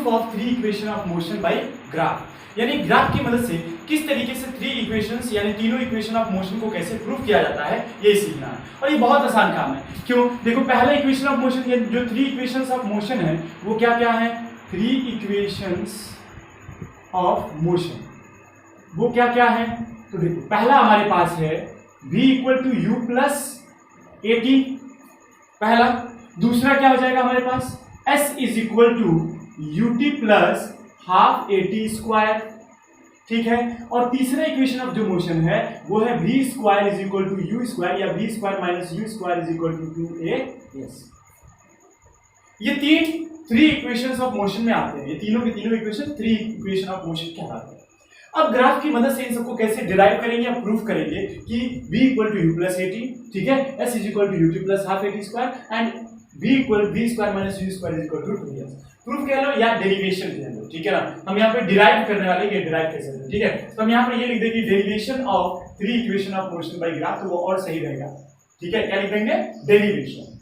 Proof of three equation of motion by graph, यानी graph की मदद से किस तरीके से थ्री इक्वेशंस यानी तीनों इक्वेशन ऑफ मोशन को कैसे प्रूफ किया जाता है ये सीखना है। और ये बहुत आसान काम है। क्यों? देखो, पहला इक्वेशन ऑफ मोशन जो थ्री इक्वेशंस ऑफ मोशन है वो क्या क्या है? थ्री इक्वेशंस ऑफ मोशन वो क्या क्या है? तो देखो, पहला हमारे पास है v equal to u plus a t, पहला। दूसरा क्या हो जाएगा हमारे पास? s is equal to u t plus half a t square, ठीक है। और तीसरा इक्वेशन ऑफ जो मोशन है वो है v square is equal to u square या v square minus u square is equal to 2as। ये तीन थ्री इक्वेशंस ऑफ मोशन में आते हैं। ये तीनों के तीनों equation three equation of motion कहलाते हैं। अब ग्राफ की मदद से इन सबको कैसे डिराइव करेंगे या प्रूफ करेंगे कि v equal to u plus a t, ठीक है, s is equal to u t plus half a t square and v square minus u square is equal to 2s। Proof कह लो या derivation कह लो, ठीक है ना। हम यहाँ पे डिराइव करने वाले ये डिराइव कैसे करें, ठीक है। तो हम यहाँ पे ये लिख देंगे derivation of three equation of motion by graph, तो वो और सही रहेगा, ठीक है। क्या लिख देंगे? डेरिवेशन,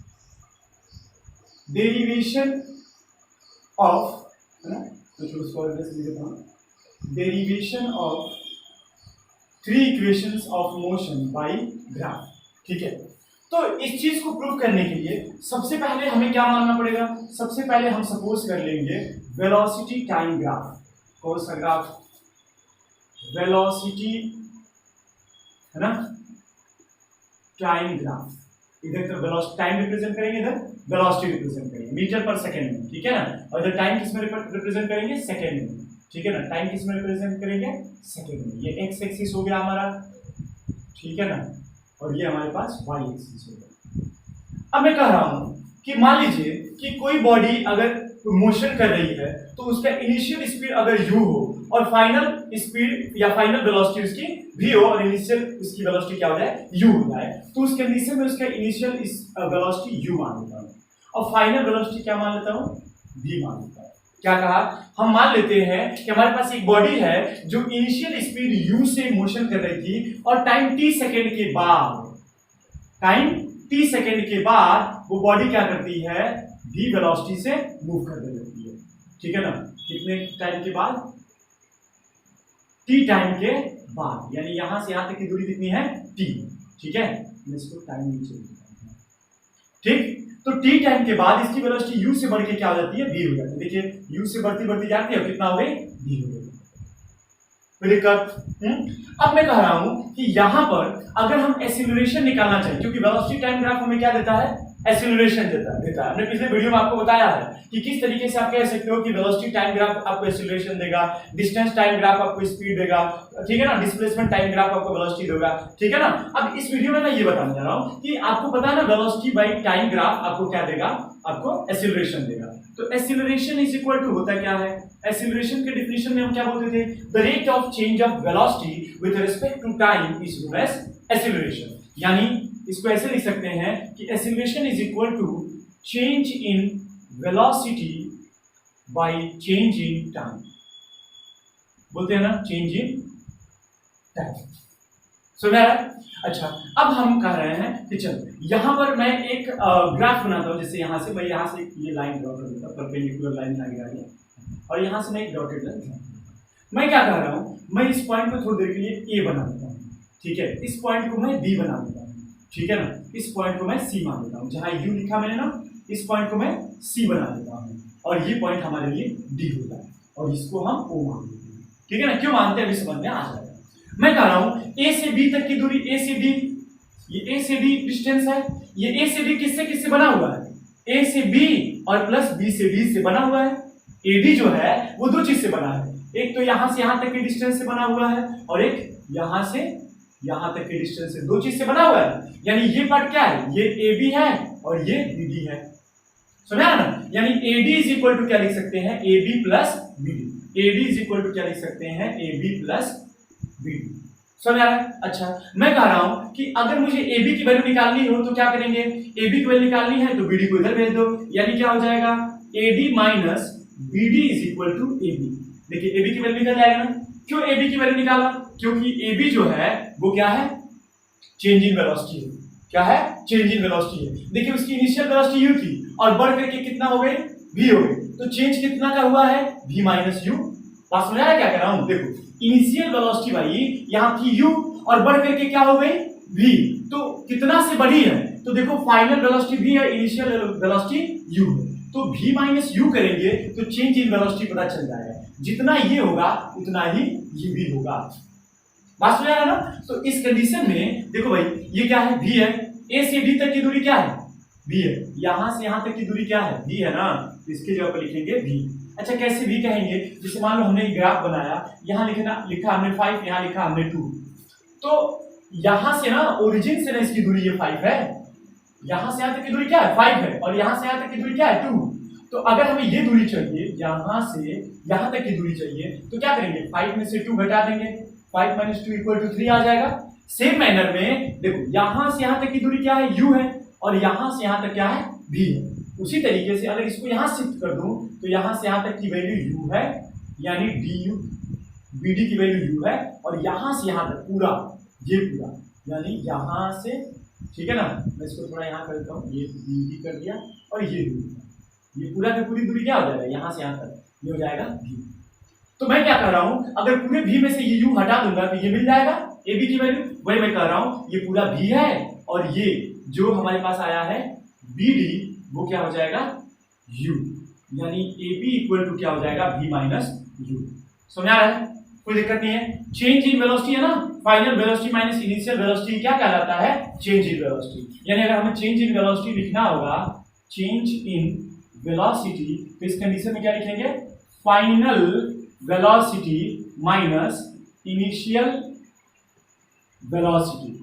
डेरिवेशन ऑफ, है ना, तो उसको ऐसे लिख देता हूं, derivation of three equations of motion by graph, ठीक है। तो इस चीज को प्रूव करने के लिए सबसे पहले हमें क्या मानना पड़ेगा? सबसे पहले हम सपोज कर लेंगे वेलोसिटी टाइम ग्राफ। कौन सा ग्राफ? वेलोसिटी, है ना, टाइम ग्राफ। इधर तो वेलोसिटी टाइम रिप्रेजेंट करेंगे, इधर वेलोसिटी रिप्रेजेंट करेंगे मीटर पर सेकंड में, ठीक है ना। और इधर टाइम किस में रिप्रेजेंट करेंगे? सेकंड में, ठीक है ना। टाइम किस में रिप्रेजेंट करेंगे? सेकंड में। ये एक्स एक्सिस हो गया हमारा, ठीक है ना, और ये हमारे पास वाई एक्सिस हो गया। अब मैं कह रहा हूं कि मान लीजिए कि कोई बॉडी अगर मोशन कर रही है तो उसका इनिशियल स्पीड अगर u हो और फाइनल स्पीड या फाइनल वेलोसिटी उसकी v हो और इनिशियल उसकी वेलोसिटी क्या हो जाए? u हो जाए, तो उस कंडीशन में उसका इनिशियल वेलोसिटी u मान लेता हूं और फाइनल वेलोसिटी क्या मान लेता हूं? v मान लेता हूं। क्या कहा? हम मान लेते हैं कि हमारे पास एक बॉडी है जो इनिशियल स्पीड u से मोशन कर रही थी और टाइम t सेकेंड के बाद वो बॉडी क्या करती है? v वेलोसिटी से मूव करने लगती है, ठीक है ना। कितने टाइम के बाद? t टाइम के बाद, यानी यहां से यहां तक की दूरी कितनी है? t, ठीक है। मैं इसको टाइम नीचे लिखता हूं, ठीक। तो t टाइम के बाद इसकी वेलोसिटी u से बढ़ के क्या हो जाती है? v हो जाती है। देखिए, u से बढ़ती बढ़ती जाती है, कितना हो गई? v हो गई। अब मैं कह रहा हूं कि यहां पर अगर हम एक्सीलरेशन निकालना चाहिए, क्योंकि वेलोसिटी टाइम ग्राफ हमें क्या देता है? एक्सीलरेशन देता है। हमने पिछले वीडियो में आपको बताया है कि किस तरीके से आप कह सकते हो कि वेलोसिटी टाइम ग्राफ आपको एक्सीलरेशन देगा, डिस्टेंस टाइम ग्राफ आपको स्पीड देगा, ठीक है ना, डिस्प्लेसमेंट टाइम ग्राफ आपको वेलोसिटी देगा, ठीक है ना। अब इस वीडियो में मैं ये बताने जा रहा हूं कि आपको पता है ना, वेलोसिटी बाय टाइम ग्राफ आपको क्या देगा? आपको एक्सीलरेशन देगा। तो एक्सीलरेशन इज इक्वल टू होता क्या है? एक्सीलरेशन के डेफिनेशन में हम क्या बोलते थे? The rate of change of velocity with respect to time is known as acceleration. यानी इसको ऐसे लिख सकते हैं कि acceleration is equal to change in velocity by change in time, बोलते हैं ना, चेंज इन टाइम। समझा? अच्छा, अब हम कह रहे हैं कि चल यहां पर मैं एक ग्राफ बनाता हूं। जैसे यहां से मैं यहां से ये लाइन ड्रॉ कर देता हूं, परपेंडिकुलर लाइन आगे आ गया, और यहां से मैं एक डॉटेड लाइन। मैं क्या कह रहा हूं? मैं इस पॉइंट को थोड़ी देर के लिए a बना देता हूं, ठीक है। इस पॉइंट को मैं b बना देता हूं, ठीक है ना। इस पॉइंट को मैं c मान देता हूं, जहां u लिखा मैंने ना, इस पॉइंट को मैं c बना देता हूं और ये पॉइंट हमारे लिए d होता है और इसको हम o मान देते हैं, ठीक है ना। क्यों मानते हैं अभी समझ में आ जाएगा। मैं कह रहा हूं a से b तक की दूरी, a से b, ये a से b डिस्टेंस है। ये a से b किससे किससे बना हुआ है? a से b और प्लस b से b से बना हुआ है। ad जो है वो दो चीज से बना है, एक तो यहां से यहां तक के डिस्टेंस से बना हुआ है और एक यहां से यहां तक के डिस्टेंस से, दो चीज से बना हुआ है। यानी ये पार्ट क्या है? ये AB है और ये BD है। समझा ना? यानी AD इज इक्वल टू क्या लिख सकते हैं? AB plus BD। AD is equal to क्या लिख सकते हैं? AB plus BD। समझ आ रहा है? अच्छा, मैं कह रहा हूं कि अगर मुझे AB की वैल्यू निकालनी हो तो क्या करेंगे? AB की वैल्यू निकालनी है तो BD को इधर भेज दो, यानी क्या हो जाएगा? AD minus BD is equal to AB। देखिए, AB की वैल्यू निकल जाएगा ना। क्यों AB की वैल्यू निकाला? क्योंकि AB जो है वो क्या है? चेंज इन वेलोसिटी है। क्या है? चेंज इन वेलोसिटी है। देखिए, उसकी इनिशियल वेलोसिटी u थी और बढ़ करके कितना हो गई? v हो गई। तो चेंज कितना का हुआ है, v माइनस यू। बात समझ आया क्या कर रहा हूं? देखो इनिशियल वेलोसिटी भाई यहाँ थी u और बढ़ करके क्या हो गई v, तो कितना से बढ़ी है, तो देखो फाइनल वेलोसिटी v है, इनिशियल वेलोसिटी u है, तो v माइनस यू करेंगे तो चेंज इन वेलोसिटी पता चल जाएगा, जितना ये होगा उतना ही ये भी होगा। बात समझ आया ना? तो इस कंडीशन में देखो भाई ये क्या है, v है, a से b तक की दूरी क्या है, v है, यहां से यहां तक की दूरी क्या है, v है ना, तो इसकी जगह पर लिखेंगे v। अच्छा कैसे v कहेंगे, जैसे मान लो हमने एक ग्राफ बनाया, यहाँ लिखा हमने 5, यहाँ लिखा हमने 2, तो यहां से ना ओरिजिन से ना इसकी दूरी ये 5 है, यहां से यहां तक की दूरी क्या है 5 है, और यहां से यहां तक की दूरी क्या है 2। तो अगर हमें ये दूरी चाहिए, यहां से यहां तक की दूरी चाहिए, तो क्या करेंगे 5 में से 2 घटा देंगे, 5 माइनस 2 इक्वल टू 3 आ जाएगा। सेम मैनर में देखो यहां से यहां तक की दूरी क्या है u है, और यहां से यहां तक क्या है v है। उसी तरीके से अगर इसको यहां शिफ्ट कर दूं तो यहां से यहां तक की वैल्यू u है, यानी du bd की वैल्यू u है, और यहां से यहां तक पूरा ये पूरा यानी यहां से, ठीक है ना, मैं इसको थोड़ा यहाँ कर देता हूँ, ये bd कर दिया और ये पूरा की पूरी दूरी क्या हो जाएगा, यहाँ से यहाँ तक ये हो जाएगा v। तो मैं क्या कर रहा हूँ, अगर पूरे v में से ये u हटा दूंगा तो ये मिल जाएगा ab की वैल्यू, वही मैं कर रहा हूँ, ये पूरा v है और ये जो हमारे पास आया है bd वो क्या हो जाएगा u, यानी ab इक्वल टू क्या हो जाएगा v माइनस u। समझ आ रहा है? कोई दिक्कत नहीं है। चेंज इन वेलोसिटी है ना, final velocity minus initial velocity क्या कहलाता है, चेंज इन वेलोसिटी। यानी अगर हमें चेंज इन वेलोसिटी लिखना होगा, चेंज इन वेलोसिटी, तो इस कंडीशन में क्या लिखेंगे, final velocity minus initial velocity.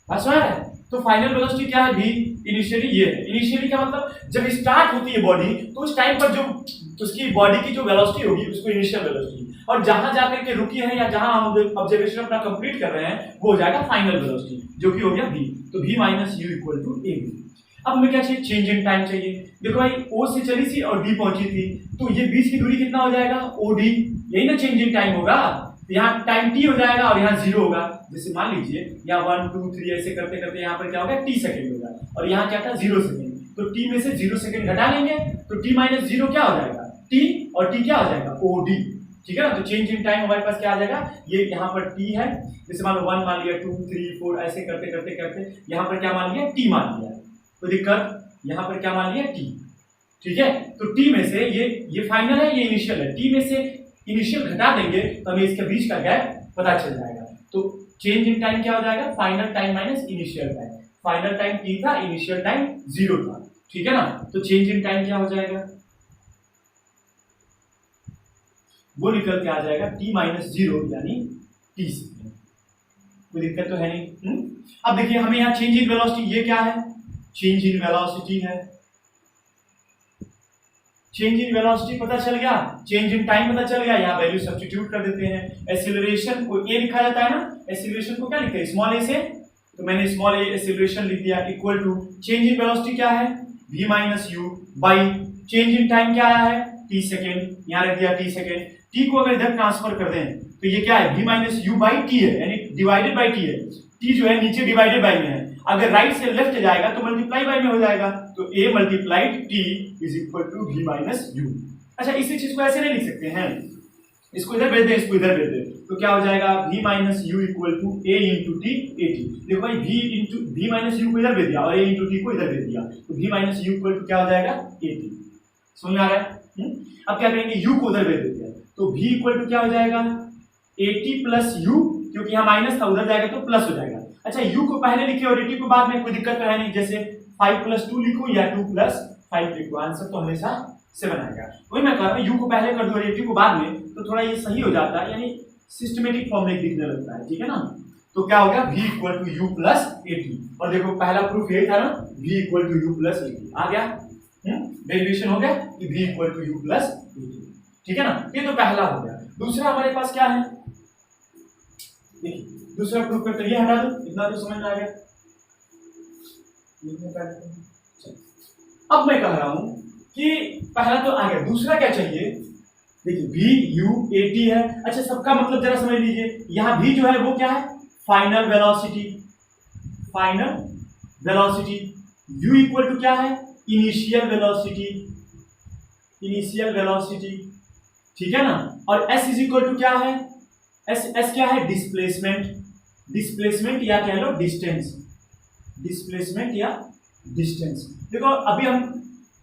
समझ रहे हैं? तो फाइनल वेलोसिटी क्या है, v, इनिशियली ये है, इनिशियली क्या मतलब जब स्टार्ट होती है बॉडी तो उस टाइम पर जो उसकी बॉडी की जो वेलोसिटी होगी उसको इनिशियल वेलोसिटी, और जहां जाकर के रुकी है या जहां हम ऑब्जर्वेशन अपना कंप्लीट कर रहे हैं वो हो जाएगा फाइनल वेलोसिटी, जो कि हो गया v। तो v minus u equal to a b। अब हमें क्या चाहिए, चेंज इन टाइम चाहिए। देखो भाई o से चली थी और d पहुंची थी, तो ये बीच की दूरी कितना हो जाएगा od, यही ना चेंज इन टाइम होगा। यहाँ टाइम t हो जाएगा और यहाँ 0 होगा, जैसे मान लीजिए यहाँ 1 2 3 ऐसे करते करते यहाँ पर क्या होगा t सेकंड होगा, और यहाँ क्या था 0 सेकंड, तो t में से 0 सेकंड घटा लेंगे तो t माइनस 0 क्या हो जाएगा t, और t क्या हो जाएगा od, ठीक है ना। तो चेंज इन टाइम हमारे पास क्या आ जाएगा, ये यहाँ पर t है, जैसे मान लो 1 मान लिया, 2 3 4 ऐसे करते करते करते यहाँ पर क्या मान लिया t मान लिया, कोई दिक्कत, यहाँ पर क्या मान लिया t, ठीक है। तो t में से ये फाइनल है, ये इनिशियल है, t में से इनिशियल घटा देंगे तो हमें इसके बीच का गैप पता चल जाएगा। तो चेंज इन टाइम क्या हो जाएगा, final time minus initial time, final time t था, इनिशियल टाइम 0 था, ठीक है ना। तो चेंज इन टाइम क्या हो जाएगा, वो निकल के आ जाएगा t माइनस 0 यानी t सेकंड। कोई दिक्कत तो है नहीं। अब देखिए हमें यहाँ चेंज इन वेलोसिटी, ये क्या है, चेंज इन वेलोसिटी है, चेंज इन वेलोसिटी पता चल गया, चेंज इन टाइम पता चल गया, यहाँ वैल्यू सब्स्टिट्यूट कर देते हैं। एक्सीलरेशन को a लिखा जाता है ना, एक्सीलरेशन को क्या लिखते हैं स्मॉल a से, तो मैंने स्मॉल a एक्सीलरेशन लिख दिया equal to change in velocity क्या है v minus u by change in time क्या आया है t सेकेंड, यहाँ रख दिया t सेकेंड, t को अगर इधर ट्रांसफर कर दें तो ये क्या है v minus u by t है, यानी डिवाइडेड बाई t है, t जो है नीचे डिवाइडेड बाई में है, अगर राइट से लेफ्ट जाएगा तो मल्टीप्लाई बाई में हो जाएगा, तो a multiplied t is equal to v minus u. अच्छा इसी चीज को ऐसे नहीं लिख सकते हैं, इसको इधर भेज दें, इसको इधर भेज दें, तो क्या हो जाएगा v minus u equal to a into t a t. देखो भाई v माइनस यू को इधर भेज दिया और a इंटू टी को इधर भेज दिया, तो v minus u equal to क्या हो जाएगा a टी। समझ में आ रहा है? अब क्या करेंगे, u को उधर भेज देते हैं, तो v इक्वल टू क्या हो जाएगा a टी प्लस u, क्योंकि यहाँ माइनस था उधर जाएगा तो प्लस हो जाएगा। अच्छा u को पहले लिखे और a टी को बाद में, कोई दिक्कत तो है नहीं, जैसे 5 प्लस 2 लिखो या 2 प्लस 5 लिखो, आंसर तो हमेशा 7 आएगा। वही मैं कह रहा हूँ u को पहले कर दो और a टी को बाद में, तो थोड़ा ये सही हो जाता है, यानी सिस्टमेटिक फॉर्म में दिखने लगता है, ठीक है ना। तो क्या हो गया v equal to u plus a t, और देखो पहला प्रूफ यही था ना, v equal to u plus a t आ गया, डेरिवेशन हो गया कि v equal to u plus a t, ठीक है ना। ये तो पहला हो गया। दूसरा हमारे पास क्या है, देखिए दूसरा प्रूफ करते ये हटा दो, इतना तो समझ में आ गया। अब मैं कह रहा हूं कि पहला तो आ गया, दूसरा क्या चाहिए, देखिए v u a t है। अच्छा सबका मतलब जरा समझ लीजिए, यहाँ v जो है वो क्या है final velocity, final velocity, u equal to क्या है इनिशियल वेलोसिटी, इनिशियल वेलोसिटी, ठीक है ना। और s इज इक्वल टू क्या है, एस क्या है, डिस्प्लेसमेंट, डिस्प्लेसमेंट या कह लो डिस्टेंस, डिस्प्लेसमेंट या डिस्टेंस। देखो अभी हम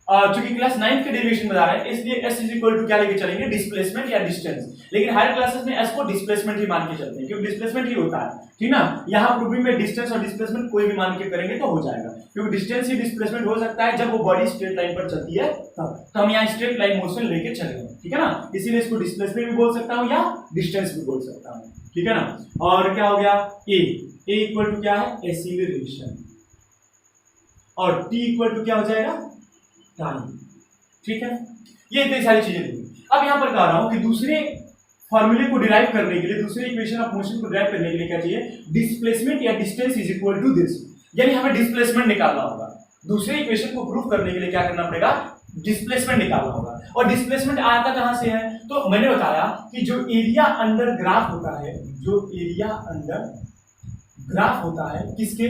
चूंकि क्लास 9 के डेरिवेशन बता रहे हैं, इसलिए s इज इक्वल टू क्या लेके चलेंगे, डिस्प्लेसमेंट या डिस्टेंस। लेकिन हायर क्लासेस में s को डिस्प्लेसमेंट ही मान के चलते हैं, क्योंकि डिस्प्लेसमेंट ही होता है, ठीक ना। यहाँ प्रूविंग में डिस्टेंस और डिस्प्लेसमेंट कोई भी मान के करेंगे तो हो जाएगा, क्योंकि डिस्टेंस ही डिस्प्लेसमेंट हो सकता है जब वो बॉडी स्ट्रेट लाइन पर चलती है तब। तो हम यहाँ स्ट्रेट लाइन मोशन लेके चलेंगे, ठीक है ना, इसीलिए इसको डिस्प्लेसमेंट भी बोल सकता हूँ या डिस्टेंस भी बोल सकता हूँ, ठीक है ना। और क्या हो गया, ए इक्वल टू क्या है, एक्सीलरेशन, और टी इक्वल टू क्या हो जाएगा, टाइम, ठीक है। ये इतनी सारी चीजें थी। अब यहां पर कह रहा हूं कि दूसरे फॉर्मूले को डिराइव करने के लिए, दूसरे इक्वेशन ऑफ मोशन को डिराइव करने के लिए क्या चाहिए, डिस्प्लेसमेंट या distance is equal to this, यानी हमें डिस्प्लेसमेंट निकालना होगा। दूसरे इक्वेशन को प्रूव करने के लिए क्या करना पड़ेगा, डिस्प्लेसमेंट निकालना होगा। और डिस्प्लेसमेंट आता कहां से है, तो मैंने बताया कि जो एरिया अंडर ग्राफ होता है, जो एरिया अंडर ग्राफ होता है, किसके,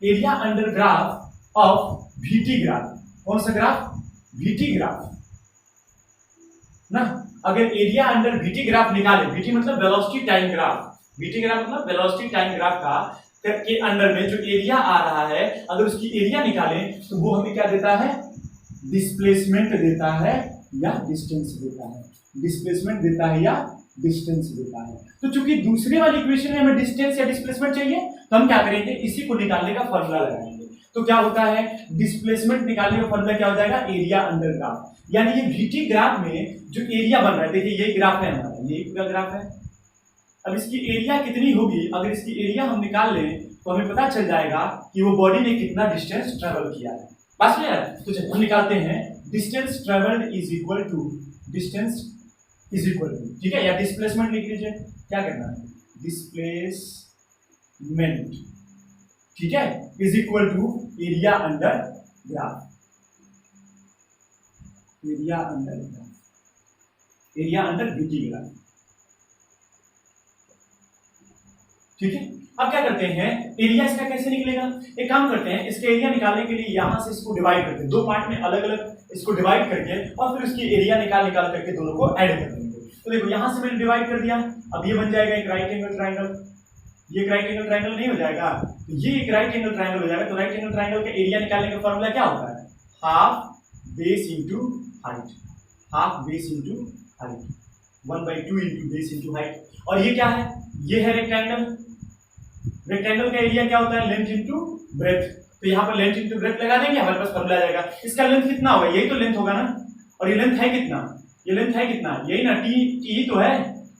area under graph of VT graph, कौन सा ग्राफ, वीटी ग्राफ ना। अगर एरिया अंडर वीटी ग्राफ निकाले, वीटी मतलब velocity time graph, VT graph मतलब वेलोसिटी टाइम ग्राफ का के अंडर में जो एरिया आ रहा है, अगर उसकी एरिया निकाले तो वो हमें क्या देता है, डिस्प्लेसमेंट देता है या डिस्टेंस देता है, डिस्प्लेसमेंट देता है या डिस्टेंस देता है। तो चूंकि दूसरे वाली इक्वेशन में हमें डिस्टेंस या डिस्प्लेसमेंट चाहिए, तो हम क्या करेंगे, इसी को निकालने का फॉर्मूला लगाएंगे। तो क्या होता है, डिस्प्लेसमेंट निकालने का फॉर्मूला क्या हो जाएगा, एरिया अंडर ग्राफ, यानी ये वीटी ग्राफ में जो एरिया बन रहा है, देखिए ये ग्राफ है हमारा, ये पूरा ग्राफ है। अब इसकी एरिया कितनी होगी, अगर इसकी एरिया हम निकाल लें तो हमें पता चल जाएगा कि वो बॉडी ने कितना डिस्टेंस ट्रेवल किया है। बस में तो चलिए हम निकालते हैं, distance travelled is equal to, distance is equal to, ठीक है, या डिस्प्लेसमेंट लिख लीजिए, क्या करना है, डिस्प्लेसमेंट, ठीक है, is equal to area under graph, area under graph, area under v t graph, ठीक है। अब क्या करते हैं, एरिया इसका कैसे निकलेगा, एक काम करते हैं, इसके एरिया निकालने के लिए यहां से इसको डिवाइड करते हैं, दो पार्ट में अलग अलग इसको डिवाइड करके, और फिर उसकी एरिया निकाल करके दोनों को ऐड कर देंगे। तो देखो यहां से मैंने डिवाइड कर दिया, अब ये बन जाएगा एक राइट एंगल ट्राइंगल, ये एक राइट एंगल ट्राइंगल नहीं हो जाएगा, तो ये एक राइट एंगल ट्राइंगल हो जाएगा। तो राइट एंगल ट्राइंगल का एरिया निकालने का फॉर्मूला क्या होता है, half base into height, half base into height, 1/2 into base into height. और ये क्या है, ये है रेक्टेंगल, रेक्टेंगल का एरिया क्या होता है, लेंथ इंटू ब्रेथ, तो यहाँ पर लेंथ इंटू ब्रेथ लगा देंगे, हमारे पास फॉर्मूला आ जाएगा। इसका लेंथ कितना होगा, यही तो लेंथ होगा ना, और ये लेंथ है कितना, ये लेंथ है कितना, यही ना, टी ही तो है।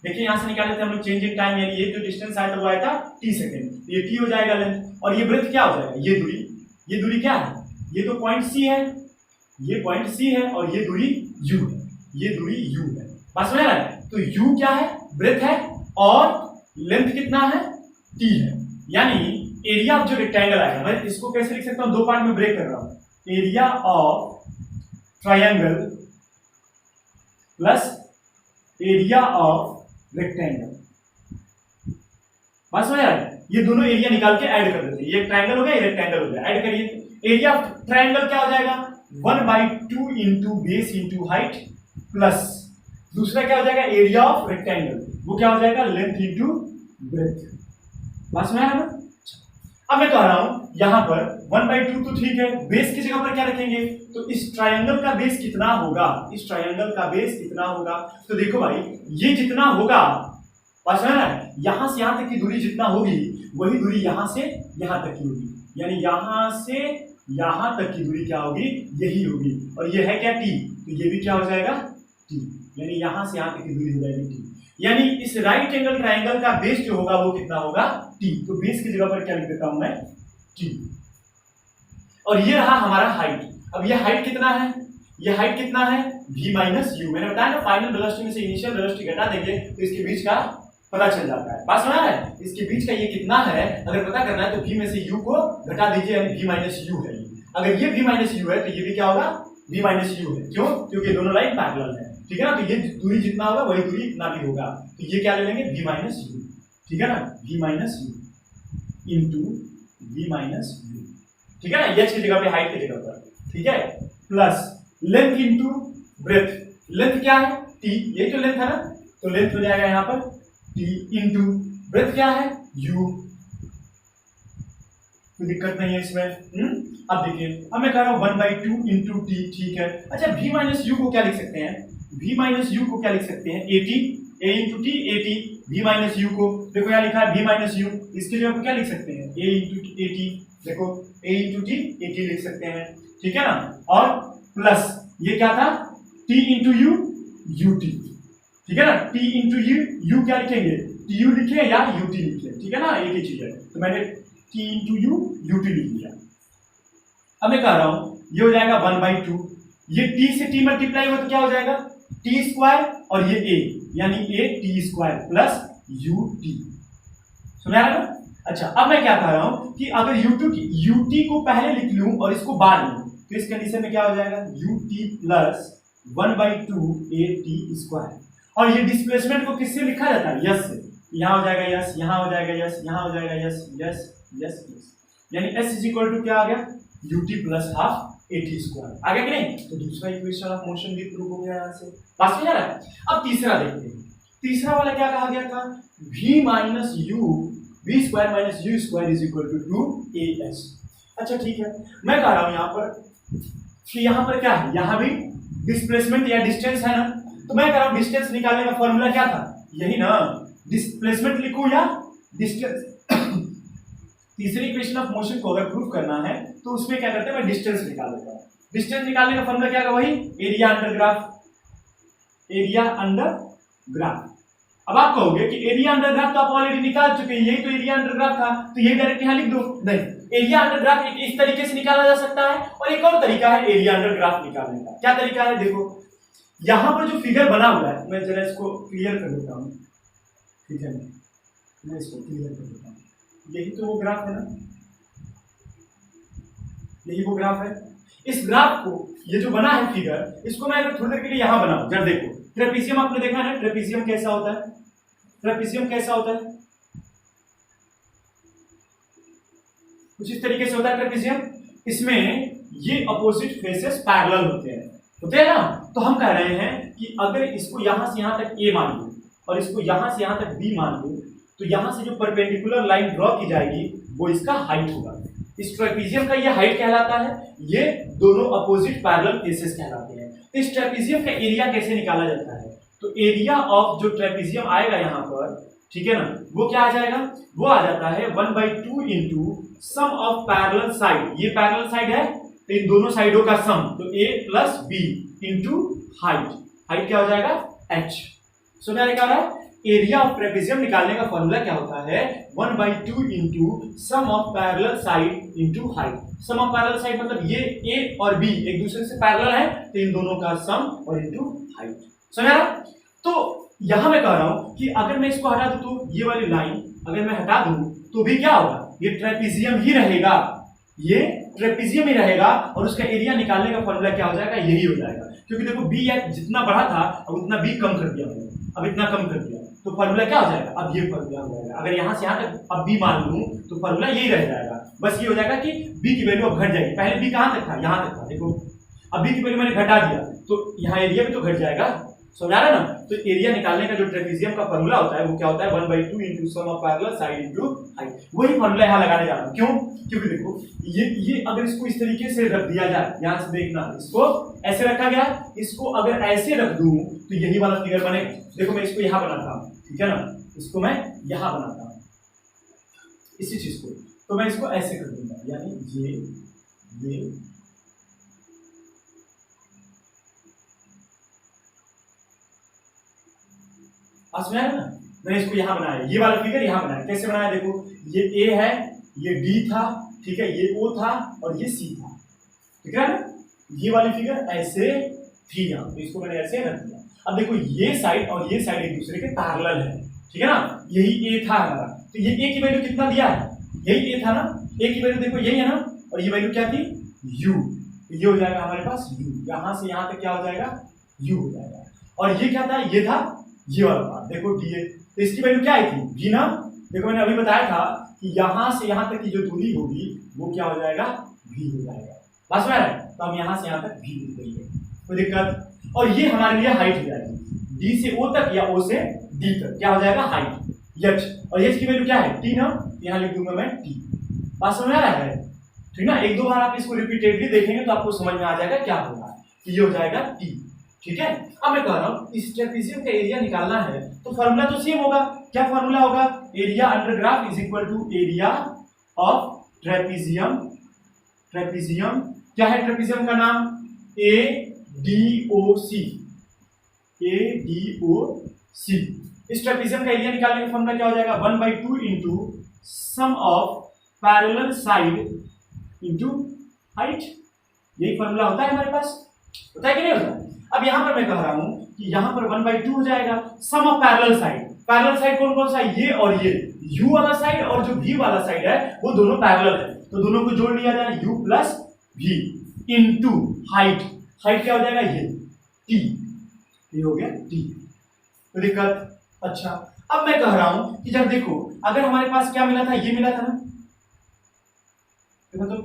देखिए यहाँ से निकाले थे हम लोग चेंज इन टाइम, यानी ये जो डिस्टेंस आया था वो आया था टी सेकेंड, ये टी हो जाएगा लेंथ, और ये ब्रेथ क्या हो जाएगा, ये दूरी क्या है, ये तो पॉइंट सी है, ये पॉइंट सी है, और ये दूरी यू है, ये दूरी यू है, बस में है। तो यू क्या है, ब्रेथ है, और लेंथ कितना है, टी है, यानी एरिया ऑफ जो रेक्टेंगल आएगा, मैं इसको कैसे लिख सकता हूं, दो पार्ट में ब्रेक कर रहा हूं, area of triangle plus area of rectangle, बस हो यार, ये दोनों एरिया निकाल के ऐड कर देते हैं, ये ट्रायंगल हो गया, ये रेक्टेंगल हो गया, ऐड करिए। एरिया ऑफ ट्रायंगल क्या हो जाएगा, 1/2 into base into height, plus दूसरा क्या हो जाएगा, एरिया ऑफ रेक्टेंगल, वो क्या हो जाएगा, लेंथ इंटू ब्रेथ, बस में है ना। अब मैं कह रहा हूं यहां पर 1/2 तो ठीक है, बेस की जगह पर क्या रखेंगे, तो इस ट्रायंगल का बेस कितना होगा, इस ट्रायंगल का बेस कितना होगा, तो देखो भाई ये जितना होगा, बस है ना, यहां से यहां तक की दूरी जितना होगी वही दूरी यहां से यहां तक की होगी, यानी यहां से यहां तक की दूरी क्या होगी, यही होगी, और ये है क्या, टी, तो ये भी क्या हो जाएगा, टी, यानी यहां से यहां तक की दूरी हो जाएगी टी, यानी इस राइट एंगल ट्रायंगल का बेस जो होगा वो कितना होगा, टी, तो बेस की जगह पर क्या लिख देता हूं मैं, टी। और ये रहा हमारा हाइट। अब ये हाइट कितना है, ये हाइट कितना है, v माइनस यू, मैंने बताया ना फाइनल वेलोसिटी में से इनिशियल वेलोसिटी घटा देंगे तो इसके बीच का पता चल जाता है, बात सुना है, इसके बीच का ये कितना है अगर पता करना है तो v में से u को घटा दीजिए, यानी v माइनस यू है। अगर ये v माइनस यू है तो ये भी क्या होगा, v माइनस यू है, क्यों, क्योंकि दोनों लाइन पैरेलल है, ठीक है ना, तो ये दूरी जितना होगा वही दूरी इतना भी होगा, तो ये क्या ले लेंगे, v माइनस यू, ठीक है ना, v minus you into v minus you, ठीक है ना, h की जगह पे हाइट की जगह पर, ठीक है, plus length into breadth, length क्या है t, ये तो लेंथ है ना, तो लेंथ हो जाएगा यहाँ पर t इंटू ब्रेथ क्या है u, कोई दिक्कत नहीं है इसमें। अब देखिए, अब मैं कह रहा हूँ 1/2 इंटू टी, ठीक है। अच्छा v माइनस यू को क्या लिख सकते हैं, v माइनस यू को क्या लिख सकते हैं, at, a into T at, v minus you को देखो यहाँ लिखा है v माइनस यू, इसके लिए आप क्या लिख सकते हैं a इंटू at, देखो a इंटू टी at लिख सकते हैं, ठीक है ना। और प्लस ये क्या था t इंटू यू ut, ठीक है ना, t इंटू यू क्या लिखेंगे, tu लिखे या ut लिखे, ठीक है ना, एक ही चीज है, तो मैंने t इंटू यू ut लिख दिया। अब मैं कह रहा हूं ये हो जाएगा 1/2, ये t से t मल्टीप्लाई हो तो क्या हो जाएगा t स्क्वायर, और ये a यानी a t square plus ut, सुना है ना। अच्छा अब मैं क्या कह रहा हूं कि अगर ut को पहले लिख लूं और इसको बाद में, तो इस कंडीशन में क्या हो जाएगा ut plus 1/2 a t square, और ये डिस्प्लेसमेंट को किससे लिखा जाता है, यस से, यहाँ हो जाएगा यस, यहाँ हो जाएगा यस, यहाँ हो जाएगा यस, यस यस यस, यानी s इज इक्वल टू क्या आ गया ut plus half at square, आ गया कि नहीं। तो दूसरा इक्वेशन ऑफ मोशन भी प्रूव हो गया यहाँ से, पास में जा रहा है। अब तीसरा देखते हैं, तीसरा वाला क्या कहा गया था, v minus u, v square minus u square is equal to 2as। अच्छा ठीक है, मैं कह रहा हूँ यहाँ पर कि यहाँ पर क्या है, यहाँ भी डिस्प्लेसमेंट या डिस्टेंस है ना, तो मैं कह रहा हूँ डिस्टेंस निकालने का फॉर्मूला क्या था, यही ना, डिस्प्लेसमेंट लिखूं या डिस्टेंस। तीसरी इक्वेशन ऑफ मोशन को अगर प्रूव करना है तो उसमें क्या करते हैं, मैं डिस्टेंस निकाल देता हूं। डिस्टेंस निकालने का फॉर्मूला क्या है, वही area under graph, area under graph. अब आप कहोगे कि एरिया अंडर ग्राफ तो आप ऑलरेडी निकाल चुके हैं, यही तो एरिया अंडर ग्राफ था, तो ये डायरेक्ट यहां लिख दो। नहीं, एरिया अंडर ग्राफ एक इस तरीके से निकाला जा सकता है, और एक और तरीका है एरिया अंडर ग्राफ निकालने का। क्या तरीका है, देखो यहां पर जो फिगर बना हुआ है, मैं जरा इसको क्लियर कर देता हूं, ठीक है, मैं इसको क्लियर कर देता हूं। यही तो वो ग्राफ है ना, यही वो ग्राफ है। इस ग्राफ को, ये जो बना है फिगर, इसको मैं थोड़ी देर के लिए यहां बनाऊं, जरा देखो ट्रेपीजियम आपने देखा है ना, ट्रेपीजियम कैसा होता है, ट्रेपीजियम कैसा होता है, कुछ इस तरीके से होता है ट्रेपीजियम। इसमें ये अपोजिट फेसेस पैरेलल होते हैं ना, तो हम कह रहे हैं कि अगर इसको यहां से यहां तक a मान लो और इसको यहां से यहां तक b मान लो, तो यहां से जो परपेंडिकुलर लाइन ड्रॉ की जाएगी वो इसका हाइट होगा। इस ट्रेपीजियम का ये हाइट कहलाता है, ये दोनों अपोजिट पैरेलल फेसेस कहलाते हैं। इस ट्रेपीजियम का एरिया कैसे निकाला जाता है, तो एरिया ऑफ जो ट्रेपीजियम आएगा यहाँ पर, ठीक है ना, वो क्या आ जाएगा, वो आ जाता है 1/2 into sum of parallel side, ये पैरेलल साइड है तो इन दोनों साइडों का सम, तो a plus b into height, height क्या हो जाएगा h। सो मैंने कहा है एरिया ऑफ ट्रेपीजियम निकालने का फॉर्मूला क्या होता है, 1/2 into sum of parallel side into height. Sum of parallel side मतलब ये a और b एक दूसरे से पैरेलल है, तो इन दोनों का सम और इंटू हाइट, समझा। तो यहां मैं कह रहा हूं कि अगर मैं इसको हटा दूं तो ये वाली लाइन अगर मैं हटा दूं तो भी क्या होगा, ये ट्रेपीजियम ही रहेगा, ये ट्रेपीजियम ही रहेगा, और उसका एरिया निकालने का फॉर्मूला क्या हो जाएगा, यही हो जाएगा। क्योंकि देखो b जितना बढ़ा था अब उतना b कम कर दिया मैंने, अब इतना कम कर दिया, तो फॉर्मूला क्या हो जाएगा, अब ये फॉर्मूला हो जाएगा। अगर यहाँ से यहाँ तक अब b मान लूं तो फॉर्मूला यही रह जाएगा, बस ये हो जाएगा कि b की वैल्यू अब घट जाएगी। पहले b कहाँ तक था, यहाँ तक था, देखो अब b की वैल्यू मैंने घटा दिया तो यहाँ एरिया भी तो घट जाएगा, समझा रहे ना। तो एरिया निकालने का जो ट्रेपीजियम का फॉर्मूला होता है वो क्या होता है, 1/2 into sum of parallel side into height. वही फॉर्मूला यहाँ लगाने जा रहा हूँ, क्यों, क्योंकि देखो ये अगर इसको इस तरीके से रख दिया जाए, यहाँ से देखना, इसको ऐसे रखा गया, इसको अगर ऐसे रख दूं तो यही वाला फिगर बनेगा। देखो मैं इसको यहाँ बनाता हूँ, ठीक है ना, इसको मैं यहाँ बनाता हूँ इसी चीज को, तो मैं इसको ऐसे कर दूंगा, यानी ये समझ आया ना। मैंने इसको यहाँ बनाया, ये वाला फिगर यहाँ बनाया, कैसे बनाया, देखो ये A है, ये D था, ठीक है, ये O था और ये C था, ठीक है ना। ये वाली फिगर ऐसे थी यहाँ, तो इसको मैंने ऐसे रख दिया। अब देखो ये साइड और ये साइड एक दूसरे के पैरेलल है, ठीक है ना, यही A था हमारा, तो ये A की वैल्यू कितना दिया है, यही A था ना, A की वैल्यू देखो यही है ना, और ये वैल्यू क्या थी U, ये हो जाएगा हमारे पास U, यहाँ से यहाँ तक क्या हो जाएगा U हो जाएगा। और ये क्या था, ये था ये वाला पार्ट, देखो DA, तो इसकी वैल्यू क्या आई थी V ना। देखो मैंने अभी बताया था कि यहाँ से यहाँ तक की जो दूरी होगी वो क्या हो जाएगा V हो जाएगा, बस में। तो हम यहाँ से यहाँ तक V लिख देंगे, कोई दिक्कत। और ये हमारे लिए हाइट हो जाएगी, डी से ओ तक या ओ से डी तक क्या हो जाएगा हाइट एच, और एच की वैल्यू क्या है टी ना, यहाँ लिख दूंगा मैं टी। बात समझ आ रहा है, ठीक ना। एक दो बार आप इसको रिपीटेडली देखेंगे तो आपको समझ में आ जाएगा क्या होगा, ये हो जाएगा टी, ठीक है। अब मैं कह रहा हूँ इस ट्रेपेजियम का एरिया निकालना है तो फॉर्मूला तो सेम होगा, क्या फॉर्मूला होगा, area under graph is equal to area of trapezium. Trapezium क्या है, ट्रेपेजियम का नाम A D O C, A D O सी। इस ट्रेपेजियम का एरिया निकालने का फॉर्मूला क्या हो जाएगा, 1/2 into sum of parallel side into height, यही फॉर्मूला होता है हमारे पास, होता है कि नहीं होता। अब यहां पर मैं कह रहा हूं कि यहां पर 1/2 हो जाएगा sum of parallel side. Parallel side कौन कौन सा है, ये और ये, u वाला साइड और जो v वाला साइड है वो दोनों पैरेलल है, तो दोनों को जोड़ लिया जाए u plus v into height. Height क्या हो जाएगा ये t, ये हो गया t, तो दिक्कत। अच्छा अब मैं कह रहा हूं कि जब देखो अगर हमारे पास क्या मिला था, ये मिला था ना, तो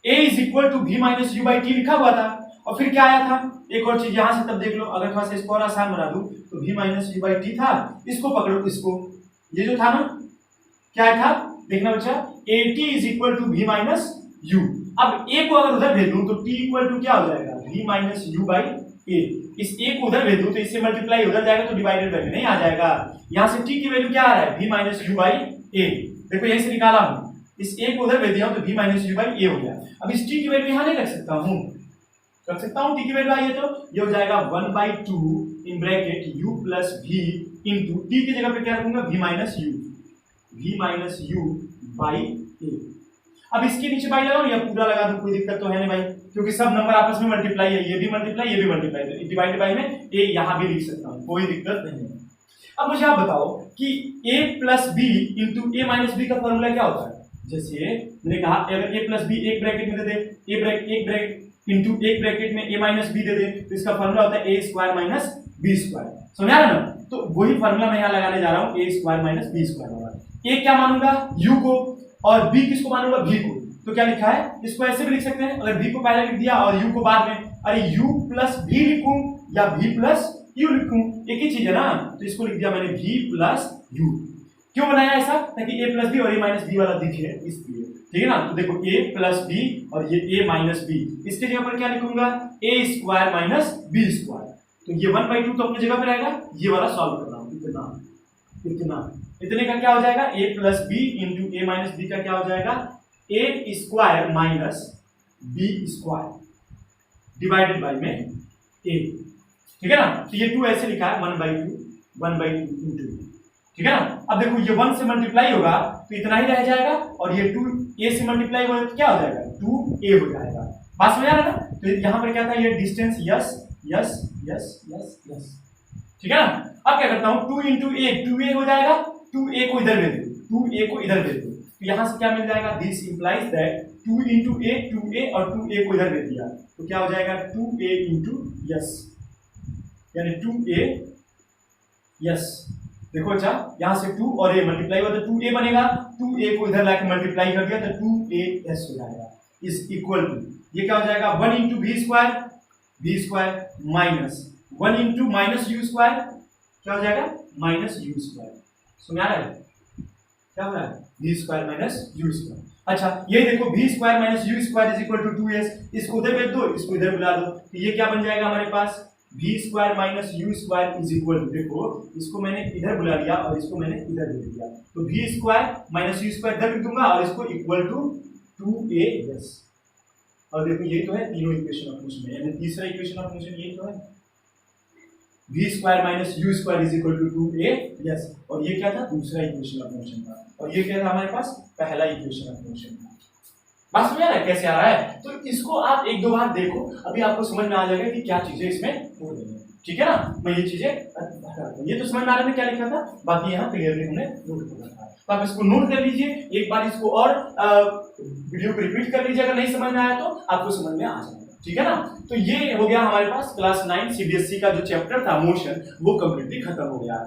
a is equal to v minus u by t लिखा हुआ था, और फिर क्या आया था, एक और चीज यहां से तब देख लो, अगर थोड़ा सा इसको और आसान बना दूं तो v minus u by T था, इसको पकड़ो, इसको ये जो था ना क्या था देखना बच्चा, a t is equal to v minus u. अब a को अगर उधर भेज दूं तो t इक्वल टू क्या हो जाएगा, v माइनस यू बाई ए। इस a को उधर भेज दूं तो इससे मल्टीप्लाई उधर जाएगा तो डिवाइडेड बाई में नहीं आ जाएगा, यहां से t की वैल्यू क्या आ रहा है, v माइनस यू बाई ए। देखो यहीं से निकाला हूं, इस a को उधर भेज दिया हूं तो v माइनस यू बाई ए हो गया। अब इस t की वैल्यू यहां नहीं रख सकता हूं, रख सकता हूं t की वैल्यू आई है तो ये हो जाएगा 1/2 in bracket u plus v into t की जगह पे क्या रखूंगा, v minus u, v minus u by a. अब इसके नीचे बाई लगाओ या पूरा लगा दूं, कोई दिक्कत तो है नहीं भाई, क्योंकि सब नंबर आपस में मल्टीप्लाई है, ये भी मल्टीप्लाई ये भी मल्टीप्लाई, तो डिवाइड बाई में a यहां भी लिख सकता हूं, कोई दिक्कत नहीं है। अब मुझे आप बताओ कि a plus b into a minus b का फॉर्मूला क्या होता है। जैसे मैंने कहा अगर a प्लस बी एक ब्रैकेट में दे दे, एक ब्रैकेट इंटू एक ब्रैकेट में a माइनस बी दे दे, तो इसका फॉर्मूला होता है a square minus b square, समझ आ रहा है ना। तो वही फॉर्मूला मैं यहाँ लगाने जा रहा हूँ, a square minus b square वाला। a क्या मानूंगा u को, और b किसको मानूंगा, v को। तो क्या लिखा है, इसको ऐसे भी लिख सकते हैं, अगर v को पहले लिख दिया और u को बाद में, अरे u प्लस v लिखूं या v प्लस u लिखूं, एक ही चीज है ना, तो इसको लिख दिया मैंने v प्लस u। क्यों बनाया ऐसा, ताकि a प्लस बी और a माइनस बी वाला दिखे, इसलिए, ठीक है ना। तो देखो a प्लस बी और ये a माइनस बी, इसके जगह पर क्या लिखूंगा, a square minus b square. तो ये 1/2 तो अपनी जगह पे रहेगा, ये वाला सॉल्व कर रहा हूं, इतने का क्या हो जाएगा, a plus b into a minus b का क्या हो जाएगा, a square minus b square divided by में a, ठीक है ना। तो ये 2 ऐसे लिखा है 1/2 इंटू, ठीक है ना। अब देखो ये 1 से मल्टीप्लाई होगा तो इतना ही रह जाएगा, और ये 2 a से मल्टीप्लाई होगा तो क्या हो जाएगा, 2a हो जाएगा। बात समझ आ रहा है ना। तो यहाँ पर क्या था, ये distance yes yes yes yes yes, ठीक है ना। अब क्या करता हूँ, 2 इंटू ए 2a हो जाएगा, 2a को इधर भेज दो, 2a को इधर भेज दो, तो यहाँ से क्या मिल जाएगा, this implies that 2 into A 2a और 2a को इधर भेज दिया तो क्या हो जाएगा, 2a इंटू यस, यानी 2a यस। देखो अच्छा यहाँ से 2 और a मल्टीप्लाई हुआ तो 2a बनेगा, 2a को इधर लाके मल्टीप्लाई कर दिया तो 2as हो जाएगा, इज इक्वल टू, ये क्या हो जाएगा, 1 into v square minus 1 into minus u square, क्या हो जाएगा, माइनस यू स्क्वायर। समझ आ रहा है, क्या हो रहा है, v square minus u square. अच्छा ये देखो v square minus u square is equal to 2s, इसको उधर भेज दो, इसको इधर बुला दो, तो ये क्या बन जाएगा हमारे पास, v square minus u square is equal to, देखो इसको मैंने इधर बुला लिया और इसको मैंने इधर भेज दिया, तो v square minus u square इधर लिख दूंगा और इसको इक्वल टू 2as। और देखो यही तो है तीनों इक्वेशन ऑफ मोशन में, यानी तीसरा इक्वेशन ऑफ मोशन यही तो है, v square minus u square is equal to 2as, और ये क्या था, दूसरा इक्वेशन ऑफ मोशन था, और ये क्या था हमारे पास, पहला इक्वेशन ऑफ मोशन था। बात समझ आ रहा है कैसे आ रहा है। तो इसको आप एक दो बार देखो, अभी आपको समझ में आ जाएगा कि क्या चीजें इसमें हो रही है, ठीक है ना। मैं ये चीजें ये तो समझ में आ रहा है क्या लिखा था, बाकी यहाँ क्लियरली हमने नोट कर रखा है, तो आप इसको नोट कर लीजिए, एक बार इसको और वीडियो को रिपीट कर लीजिए, अगर नहीं समझ में आया तो आपको समझ में आ जाएगा, ठीक है ना। तो ये हो गया हमारे पास क्लास 9 CBSE का जो चैप्टर था मोशन, वो कंप्लीटली खत्म हो गया।